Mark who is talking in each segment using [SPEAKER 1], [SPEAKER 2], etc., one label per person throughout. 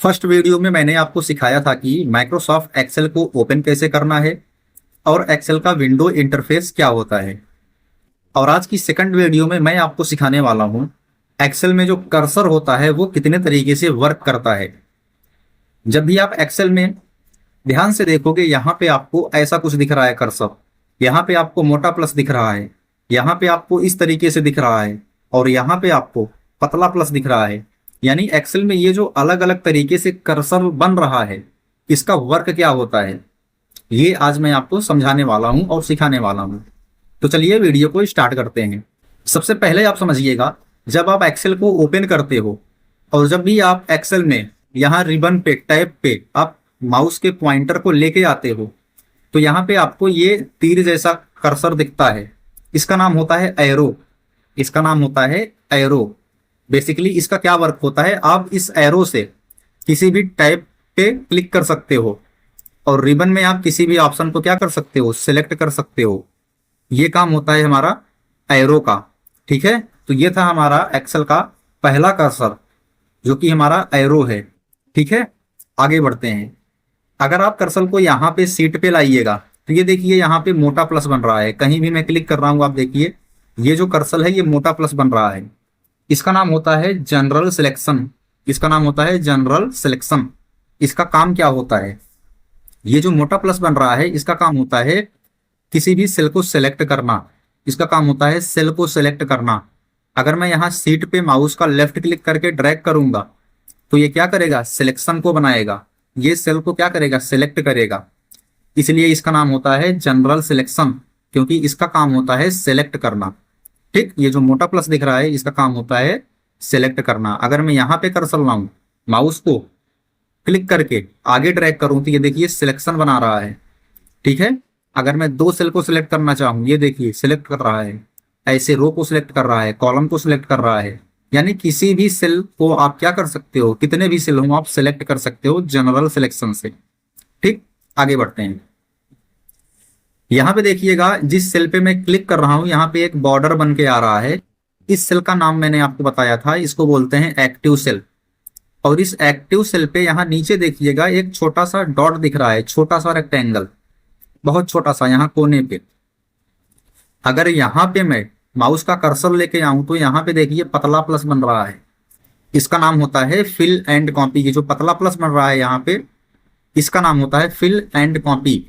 [SPEAKER 1] First video में मैंने आपको सिखाया था कि माइक्रोसॉफ्ट एक्सेल को ओपन कैसे करना है और एक्सेल का विंडो इंटरफेस क्या होता है। और आज की सेकंड वीडियो में मैं आपको सिखाने वाला हूं एक्सेल में जो कर्सर होता है वो कितने तरीके से वर्क करता है। जब भी आप एक्सेल में ध्यान से देखोगे, यहाँ पे आपको ऐसा कुछ दिख रहा है कर्सर, यहाँ पे आपको मोटा प्लस दिख रहा है, यहाँ पे आपको इस तरीके से दिख रहा है और यहाँ पे आपको पतला प्लस दिख रहा है। यानी एक्सेल में ये जो अलग अलग तरीके से कर्सर बन रहा है, इसका वर्क क्या होता है, ये आज मैं आपको समझाने वाला हूं और सिखाने वाला हूं। तो चलिए वीडियो को स्टार्ट करते हैं। सबसे पहले आप समझिएगा, जब आप एक्सेल को ओपन करते हो और जब भी आप एक्सेल में यहाँ रिबन पे टैब पे आप माउस के पॉइंटर को लेके आते हो तो यहाँ पे आपको ये तीर जैसा कर्सर दिखता है। इसका नाम होता है एरो। इसका नाम होता है एरो। बेसिकली इसका क्या वर्क होता है, आप इस एरो से किसी भी टैब पे क्लिक कर सकते हो और रिबन में आप किसी भी ऑप्शन को क्या कर सकते हो, सिलेक्ट कर सकते हो। ये काम होता है हमारा एरो का। ठीक है, तो ये था हमारा एक्सेल का पहला कर्सर जो कि हमारा एरो है। ठीक है, आगे बढ़ते हैं। अगर आप कर्सर को यहाँ पे सीट पे लाइएगा तो ये देखिए यहाँ पे मोटा प्लस बन रहा है। कहीं भी मैं क्लिक कर रहा हूँ, आप देखिए ये जो कर्सर है ये मोटा प्लस बन रहा है। इसका नाम होता है जनरल सिलेक्शन। इसका नाम होता है जनरल सिलेक्शन। इसका काम क्या होता है, ये जो मोटा प्लस बन रहा है इसका काम होता है किसी भी सेल को सिलेक्ट करना। इसका काम होता है सेल को सिलेक्ट करना। अगर मैं यहाँ सीट पे माउस का लेफ्ट क्लिक करके ड्रैग करूंगा तो ये क्या करेगा, सिलेक्शन को बनाएगा। ये सेल को क्या करेगा, सिलेक्ट करेगा। इसलिए इसका नाम होता है जनरल सिलेक्शन, क्योंकि इसका काम होता है सिलेक्ट करना। ठीक, ये जो मोटा प्लस दिख रहा है इसका काम होता है सिलेक्ट करना। अगर मैं यहाँ पे कर्सर लाऊं, माउस को क्लिक करके आगे ड्रैग करूं तो ये देखिए सिलेक्शन बना रहा है। ठीक है, अगर मैं दो सेल को सिलेक्ट करना चाहूं, ये देखिए सिलेक्ट कर रहा है। ऐसे रो को सिलेक्ट कर रहा है, कॉलम को सिलेक्ट कर रहा है। यानी किसी भी सेल को आप क्या कर सकते हो, कितने भी सेल हो आप सिलेक्ट कर सकते हो जनरल सिलेक्शन से। ठीक, आगे बढ़ते हैं। यहाँ पे देखिएगा, जिस सेल पे मैं क्लिक कर रहा हूं यहाँ पे एक बॉर्डर बन के आ रहा है। इस सेल का नाम मैंने आपको बताया था, इसको बोलते हैं एक्टिव सेल। और इस एक्टिव सेल पे यहाँ नीचे देखिएगा एक छोटा सा डॉट दिख रहा है, छोटा सा रेक्टेंगल, बहुत छोटा सा यहाँ कोने पे। अगर यहाँ पे मैं माउस का कर्सर लेके आऊं तो यहाँ पे देखिए पतला प्लस बन रहा है। इसका नाम होता है फिल एंड कॉपी। ये जो पतला प्लस बन रहा है यहाँ पे, इसका नाम होता है फिल एंड कॉपी।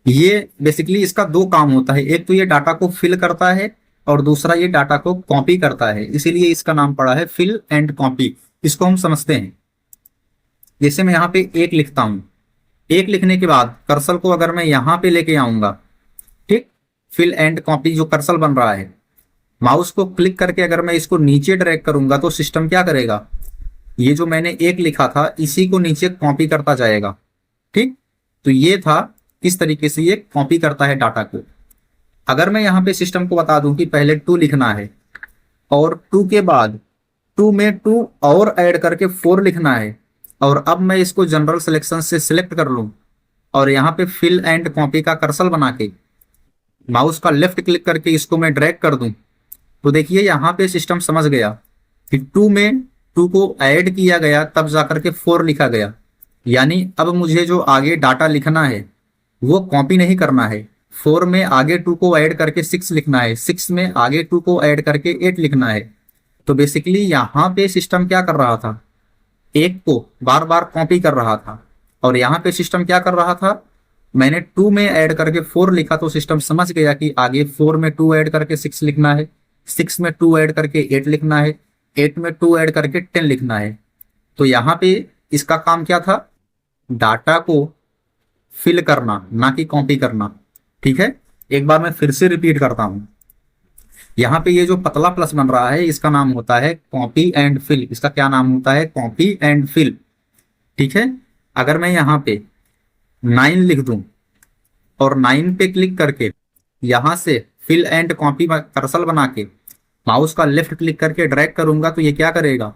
[SPEAKER 1] ये बेसिकली इसका दो काम होता है, एक तो ये डाटा को फिल करता है और दूसरा ये डाटा को कॉपी करता है। इसीलिए इसका नाम पड़ा है फिल एंड कॉपी। इसको हम समझते हैं। जैसे मैं यहाँ पे एक लिखता हूं, एक लिखने के बाद कर्सर को अगर मैं यहाँ पे लेके आऊंगा, ठीक, फिल एंड कॉपी जो कर्सर बन रहा है, माउस को क्लिक करके अगर मैं इसको नीचे ड्रैग करूंगा तो सिस्टम क्या करेगा, ये जो मैंने एक लिखा था इसी को नीचे कॉपी करता जाएगा। ठीक, तो ये था किस तरीके से ये कॉपी करता है डाटा को। अगर मैं यहाँ पे सिस्टम को बता दूं कि पहले 2 लिखना है और 2 के बाद 2 में 2 और ऐड करके 4 लिखना है, और अब मैं इसको जनरल सिलेक्शन से सिलेक्ट कर लूं और यहाँ पे फिल एंड कॉपी का कर्सर बना के माउस का लेफ्ट क्लिक करके इसको मैं ड्रैग कर दूं तो देखिए यहाँ पे सिस्टम समझ गया कि 2 में 2 को ऐड किया गया तब जाकर के 4 लिखा गया। यानी अब मुझे जो आगे डाटा लिखना है वो कॉपी नहीं करना है। 4 में आगे 2 को ऐड करके 6 लिखना है, 6 में आगे 2 को ऐड करके 8 लिखना है। तो बेसिकली यहाँ पे सिस्टम क्या कर रहा था, एक को बार बार कॉपी कर रहा था। और यहाँ पे सिस्टम क्या कर रहा था, मैंने 2 में ऐड करके 4 लिखा तो सिस्टम समझ गया कि आगे 4 में 2 ऐड करके 6 लिखना है, 6 में 2 ऐड करके 8 लिखना है, 8 में 2 ऐड करके 10 लिखना है। तो यहाँ पे इसका काम क्या था, डाटा को फिल करना, ना कि कॉपी करना। ठीक है, एक बार मैं फिर से रिपीट करता हूं। यहाँ पे ये जो पतला प्लस बन रहा है इसका नाम होता है कॉपी एंड फिल। इसका क्या नाम होता है, कॉपी एंड फिल। ठीक है, अगर मैं यहाँ पे 9 लिख दूं और 9 पे क्लिक करके यहाँ से फिल एंड कॉपी कर्सर बना के माउस का लेफ्ट क्लिक करके ड्रैग करूंगा तो ये क्या करेगा,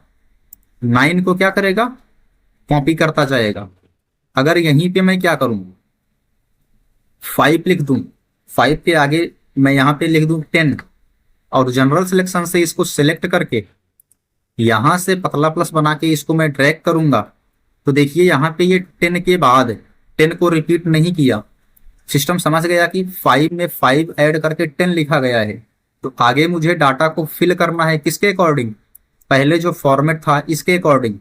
[SPEAKER 1] 9 को क्या करेगा, कॉपी करता जाएगा। अगर यहीं पे मैं क्या करूं, 5 लिख दूं, 5 के आगे मैं यहाँ पे लिख दूं 10 और जनरल सिलेक्शन से इसको सिलेक्ट करके यहां से पतला प्लस बना के इसको मैं ड्रैग करूंगा तो देखिए यहाँ पे ये 10 के बाद 10 को रिपीट नहीं किया, सिस्टम समझ गया कि 5 में 5 ऐड करके 10 लिखा गया है। तो आगे मुझे डाटा को फिल करना है किसके अकॉर्डिंग, पहले जो फॉर्मेट था इसके अकॉर्डिंग।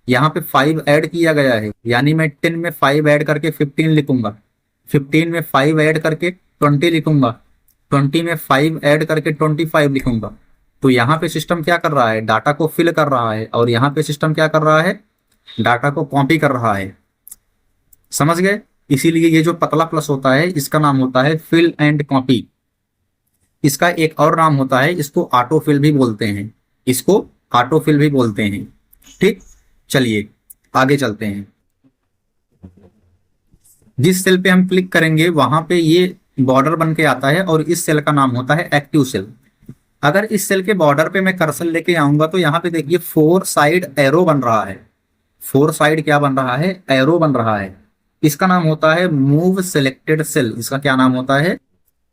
[SPEAKER 1] यहाँ पे 5 ऐड किया गया है, यानी मैं 10 में 5 ऐड करके 15 लिखूंगा, 15 में 5 ऐड करके 20 लिखूंगा, 20 में 5 ऐड करके 25 लिखूंगा। तो यहाँ पे सिस्टम क्या कर रहा है, डाटा को फिल कर रहा है, और यहाँ पे सिस्टम क्या कर रहा है, डाटा को कॉपी कर रहा है। समझ गए? इसीलिए ये जो पतला प्लस होता है इसका नाम होता है फिल एंड कॉपी। इसका एक और नाम होता है, इसको ऑटोफिल भी बोलते हैं, इसको ऑटोफिल भी बोलते हैं। ठीक, चलिए आगे चलते हैं। जिस सेल पे हम क्लिक करेंगे वहां पे ये बॉर्डर बन के आता है, और इस सेल का नाम होता है एक्टिव सेल। अगर इस सेल के बॉर्डर पे मैं कर्सर लेके आऊंगा तो यहाँ पे देखिए 4 साइड एरो बन रहा है। 4 साइड क्या बन रहा है, एरो बन रहा है। इसका नाम होता है मूव सिलेक्टेड सेल। इसका क्या नाम होता है,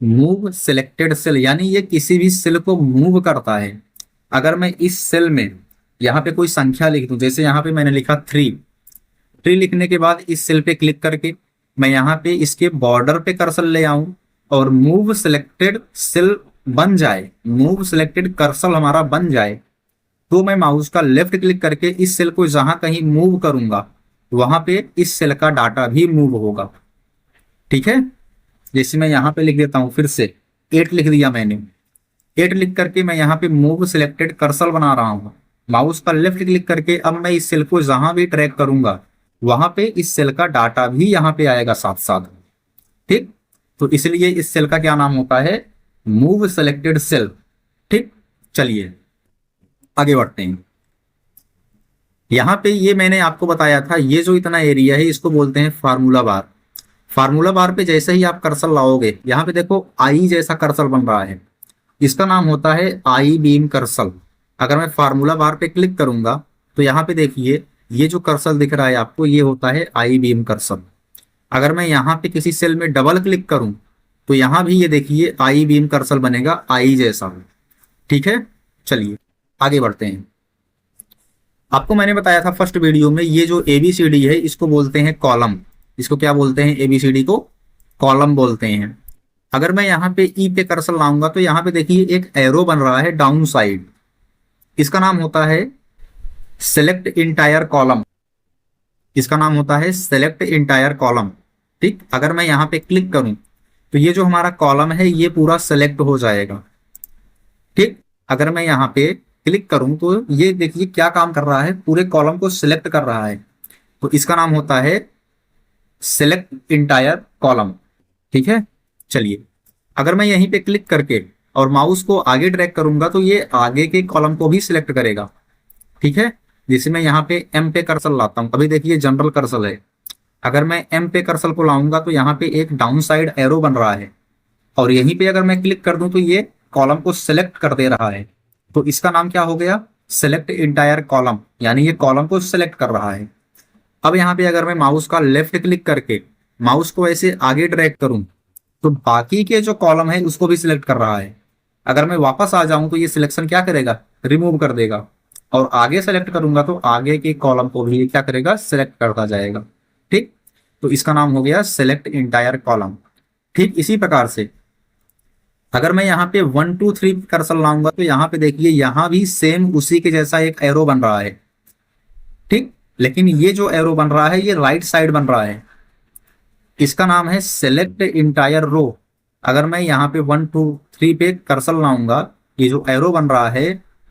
[SPEAKER 1] मूव सिलेक्टेड सेल, यानी ये किसी भी सेल को मूव करता है। अगर मैं इस सेल में यहाँ पे कोई संख्या लिख दूं, जैसे यहाँ पे मैंने लिखा 3 लिखने के बाद इस सेल पे क्लिक करके मैं यहाँ पे इसके बॉर्डर पे कर्सर ले आऊं और मूव सिलेक्टेड सेल बन जाए, मूव सिलेक्टेड कर्सर हमारा बन जाए, तो मैं माउस का लेफ्ट क्लिक करके इस सेल को जहां कहीं मूव करूंगा वहां पे इस सेल का डाटा भी मूव होगा। ठीक है, जैसे मैं यहाँ पे लिख देता हूं, फिर से 8 लिख दिया मैंने, 8 लिख करके मैं यहाँ पे मूव सिलेक्टेड कर्सर बना रहा हूँ। माउस का लेफ्ट क्लिक करके अब मैं इस सेल को जहां भी ट्रैक करूंगा वहां पे इस सेल का डाटा भी यहाँ पे आएगा साथ साथ। ठीक, तो इसलिए इस सेल का क्या नाम होता है, मूव सिलेक्टेड सेल। ठीक, चलिए आगे बढ़ते हैं। यहाँ पे ये मैंने आपको बताया था, ये जो इतना एरिया है इसको बोलते हैं फार्मूला बार। फार्मूला बार पे जैसे ही आप कर्सर लाओगे, यहाँ पे देखो आई जैसा कर्सर बन रहा है, इसका नाम होता है आई बीम कर्सर। अगर मैं फार्मूला बार पे क्लिक करूंगा तो यहाँ पे देखिए ये जो कर्सर दिख रहा है आपको, ये होता है आई बीम कर्सर। अगर मैं यहाँ पे किसी सेल में डबल क्लिक करूं तो यहाँ भी ये देखिए आई बीम कर्सर बनेगा आई जैसा। ठीक है, चलिए आगे बढ़ते हैं। आपको मैंने बताया था फर्स्ट वीडियो में, ये जो एबीसीडी है इसको बोलते हैं कॉलम। इसको क्या बोलते हैं, एबीसीडी को कॉलम बोलते हैं। अगर मैं यहाँ पे ई पे कर्सर लाऊंगा तो यहाँ पे देखिए एक एरो बन रहा है डाउन साइड, इसका नाम होता है सेलेक्ट इंटायर कॉलम। इसका नाम होता है सेलेक्ट इंटायर कॉलम। ठीक, अगर मैं यहाँ पे क्लिक करूं तो ये जो हमारा कॉलम है ये पूरा सेलेक्ट हो जाएगा। ठीक, अगर मैं यहाँ पे क्लिक करूं तो ये देखिए क्या काम कर रहा है, पूरे कॉलम को सिलेक्ट कर रहा है। तो इसका नाम होता है सेलेक्ट इंटायर कॉलम। ठीक है, चलिए अगर मैं यहीं पे क्लिक करके और माउस को आगे ड्रैग करूंगा तो ये आगे के कॉलम को भी सिलेक्ट करेगा। ठीक है, जैसे मैं यहाँ पे एम पे कर्सर लाता हूँ, अभी देखिए जनरल कर्सर है, अगर मैं एम पे कर्सर को लाऊंगा तो यहाँ पे एक डाउन साइड एरो बन रहा है, और यहीं पे अगर मैं क्लिक कर दूं तो ये कॉलम को सिलेक्ट कर दे रहा है। तो इसका नाम क्या हो गया, सेलेक्ट इंटायर कॉलम, यानी ये कॉलम को सिलेक्ट कर रहा है। अब यहाँ पे अगर मैं माउस का लेफ्ट क्लिक करके माउस को ऐसे आगे ड्रैग करूं तो बाकी के जो कॉलम है उसको भी सिलेक्ट कर रहा है। अगर मैं वापस आ जाऊं तो ये सिलेक्शन क्या करेगा, रिमूव कर देगा, और आगे सेलेक्ट करूंगा तो आगे के कॉलम को भी क्या करेगा, सिलेक्ट करता जाएगा। ठीक, तो इसका नाम हो गया सेलेक्ट इंटायर कॉलम। ठीक इसी प्रकार से अगर मैं यहाँ पे 1 2 3 कर्सर लाऊंगा तो यहाँ पे देखिए यहाँ भी सेम उसी के जैसा एक एरो बन रहा है। ठीक, लेकिन ये जो एरो बन रहा है ये राइट साइड बन रहा है, इसका नाम है सेलेक्ट इंटायर रो। अगर मैं यहाँ पे 1 2 3 पे कर्सर लाऊंगा, ये जो एरो बन रहा है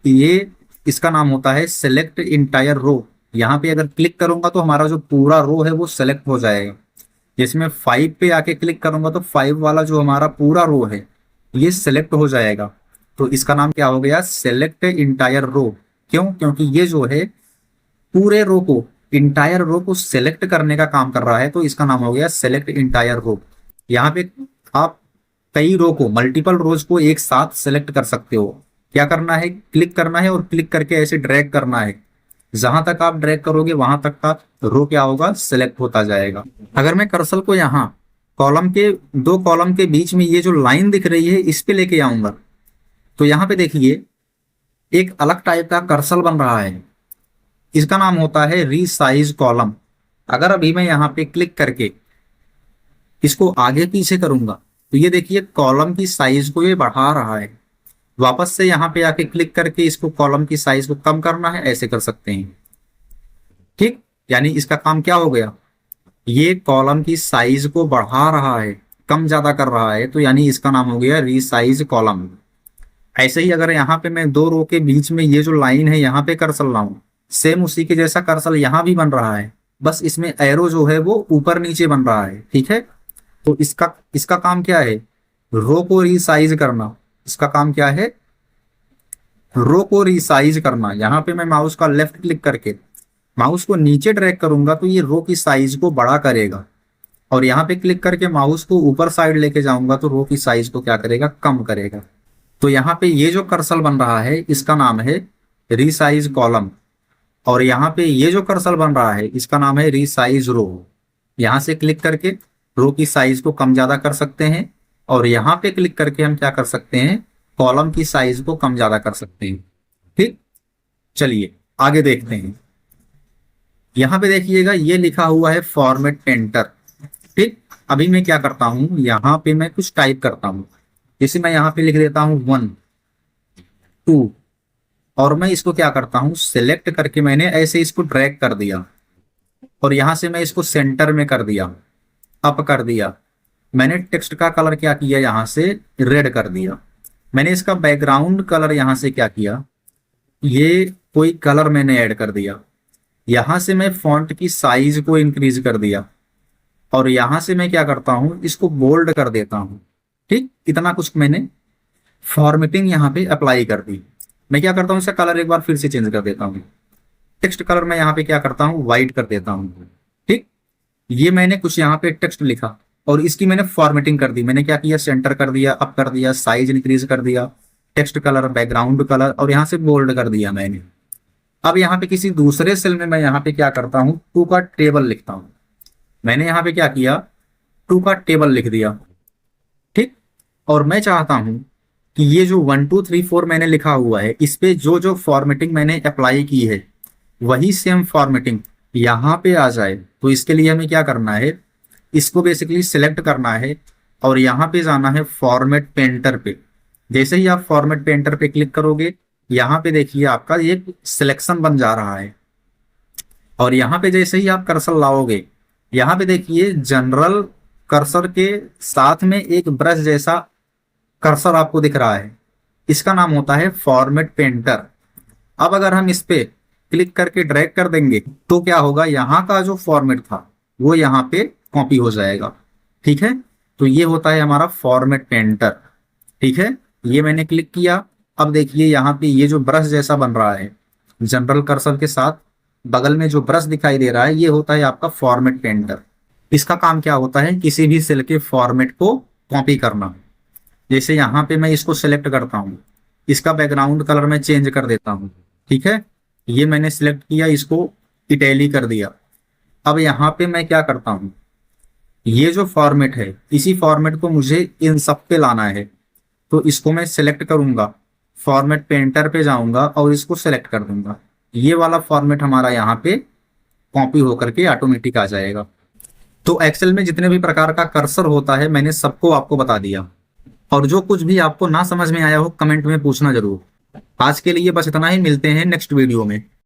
[SPEAKER 1] ये, इसका नाम होता है सेलेक्ट इंटायर रो। यहाँ पे अगर क्लिक करूंगा तो हमारा जो पूरा रो है वो सेलेक्ट हो जाएगा। जैसे मैं 5 पे आके क्लिक करूंगा तो 5 वाला जो हमारा पूरा रो है ये सेलेक्ट हो जाएगा। तो इसका नाम क्या हो गया, सेलेक्ट इंटायर रो। क्यों, क्योंकि ये जो है पूरे रो को, इंटायर रो को सेलेक्ट करने का काम कर रहा है, तो इसका नाम हो गया सेलेक्ट इंटायर रो। यहाँ पे आप कई रो को, मल्टीपल रोज को एक साथ सेलेक्ट कर सकते हो। क्या करना है, क्लिक करना है और क्लिक करके ऐसे ड्रैग करना है, जहां तक आप ड्रैग करोगे वहां तक का रो क्या होगा, सिलेक्ट होता जाएगा। अगर मैं कर्सर को यहाँ कॉलम के, 2 कॉलम के बीच में ये जो लाइन दिख रही है इस पे लेके आऊंगा तो यहाँ पे देखिए एक अलग टाइप का कर्सर बन रहा है। इसका नाम होता है रीसाइज कॉलम। अगर अभी मैं यहाँ पे क्लिक करके इसको आगे पीछे करूंगा तो ये देखिए कॉलम की साइज को ये बढ़ा रहा है। वापस से यहाँ पे आके क्लिक करके इसको कॉलम की साइज को कम करना है, ऐसे कर सकते हैं। ठीक, यानी इसका काम क्या हो गया, ये कॉलम की साइज को बढ़ा रहा है, कम ज्यादा कर रहा है, तो यानी इसका नाम हो गया रीसाइज कॉलम। ऐसे ही अगर यहाँ पे मैं दो रो के बीच में ये जो लाइन है यहाँ पे कर्सर लाऊं, सेम उसी के जैसा कर्सर यहाँ भी बन रहा है, बस इसमें एरो जो है वो ऊपर नीचे बन रहा है। ठीक है, तो इसका इसका काम क्या है, रो को रीसाइज करना। इसका काम क्या है, रो को रीसाइज करना। यहाँ पे मैं माउस का लेफ्ट क्लिक करके माउस को नीचे ड्रैग करूंगा तो ये रो की साइज को बड़ा करेगा, और यहाँ पे क्लिक करके माउस को ऊपर साइड लेके जाऊंगा तो रो की साइज को क्या करेगा, कम करेगा। तो यहाँ पे ये जो कर्सर बन रहा है इसका नाम है रीसाइज कॉलम, और यहाँ पे ये जो कर्सर बन रहा है इसका नाम है रीसाइज रो। यहाँ से क्लिक करके रो की साइज को कम ज्यादा कर सकते हैं, और यहाँ पे क्लिक करके हम क्या कर सकते हैं, कॉलम की साइज को कम ज्यादा कर सकते हैं। ठीक, चलिए आगे देखते हैं। यहाँ पे देखिएगा ये लिखा हुआ है फॉर्मेट पेंटर। ठीक, अभी मैं क्या करता हूँ, यहाँ पे मैं कुछ टाइप करता हूँ। जैसे मैं यहाँ पे लिख देता हूँ 1 2, और मैं इसको क्या करता हूँ, सिलेक्ट करके मैंने ऐसे इसको ड्रैग कर दिया, और यहाँ से मैं इसको सेंटर में कर दिया, अप कर दिया। मैंने टेक्स्ट का कलर क्या किया, यहाँ से रेड कर दिया। मैंने इसका बैकग्राउंड कलर यहाँ से क्या किया, ये कोई कलर मैंने ऐड कर दिया। यहाँ से मैं फॉन्ट की साइज को इंक्रीज कर दिया, और यहाँ से मैं क्या करता हूँ, इसको बोल्ड कर देता हूँ। ठीक, इतना कुछ मैंने फॉर्मेटिंग यहाँ पे अप्लाई कर दी। मैं क्या करता हूँ, इसका कलर एक बार फिर से चेंज कर देता हूँ। टेक्स्ट कलर मैं यहाँ पे क्या करता हूँ, व्हाइट कर देता हूँ। ठीक, ये मैंने कुछ यहाँ पे टेक्स्ट लिखा और इसकी मैंने फॉर्मेटिंग कर दी। मैंने क्या किया, सेंटर कर दिया, अप कर दिया, साइज इंक्रीज कर दिया, टेक्स्ट कलर, बैकग्राउंड कलर, और यहाँ से बोल्ड कर दिया मैंने। अब यहाँ पे किसी दूसरे सेल में मैं यहाँ पे क्या करता हूँ, 2 का टेबल लिखता हूँ। मैंने यहाँ पे क्या किया, 2 का टेबल लिख दिया। ठीक, और मैं चाहता हूँ कि ये जो 1 2 3 4 मैंने लिखा हुआ है इस पे जो जो फॉर्मेटिंग मैंने अप्लाई की है वही सेम फॉर्मेटिंग यहाँ पे आ जाए। तो इसके लिए हमें क्या करना है, इसको बेसिकली सिलेक्ट करना है और यहाँ पे जाना है फॉर्मेट पेंटर पे। जैसे ही आप फॉर्मेट पेंटर पे क्लिक करोगे, यहाँ पे देखिए आपका ये सिलेक्शन बन जा रहा है, और यहाँ पे जैसे ही आप कर्सर लाओगे, यहाँ पे देखिए जनरल कर्सर के साथ में एक ब्रश जैसा कर्सर आपको दिख रहा है, इसका नाम होता है फॉर्मेट पेंटर। अब अगर हम इस पे क्लिक करके ड्रैग कर देंगे तो क्या होगा, यहाँ का जो फॉर्मेट था वो यहाँ पे कॉपी हो जाएगा। ठीक है, तो ये होता है हमारा फॉर्मेट पेंटर। ठीक है, ये मैंने क्लिक किया। अब देखिए यहाँ पे ये जो ब्रश जैसा बन रहा है, जनरल कर्सर के साथ बगल में जो ब्रश दिखाई दे रहा है, ये होता है आपका फॉर्मेट पेंटर। इसका काम क्या होता है, किसी भी सेल के फॉर्मेट को कॉपी करना। जैसे यहाँ पे मैं इसको सिलेक्ट करता हूँ, इसका बैकग्राउंड कलर मैं चेंज कर देता हूँ। ठीक है, ये मैंने सिलेक्ट किया, इसको इटैलिक कर दिया। अब यहाँ पे मैं क्या करता हूँ, ये जो फॉर्मेट है इसी फॉर्मेट को मुझे इन सब पे लाना है, तो इसको मैं सिलेक्ट करूंगा, फॉर्मेट पेंटर पे जाऊंगा और इसको सिलेक्ट कर दूंगा। ये वाला फॉर्मेट हमारा यहाँ पे कॉपी होकर के ऑटोमेटिक आ जाएगा। तो एक्सेल में जितने भी प्रकार का कर्सर होता है मैंने सबको आपको बता दिया, और जो कुछ भी आपको ना समझ में आया हो कमेंट में पूछना जरूर। आज के लिए बस इतना ही, मिलते हैं नेक्स्ट वीडियो में।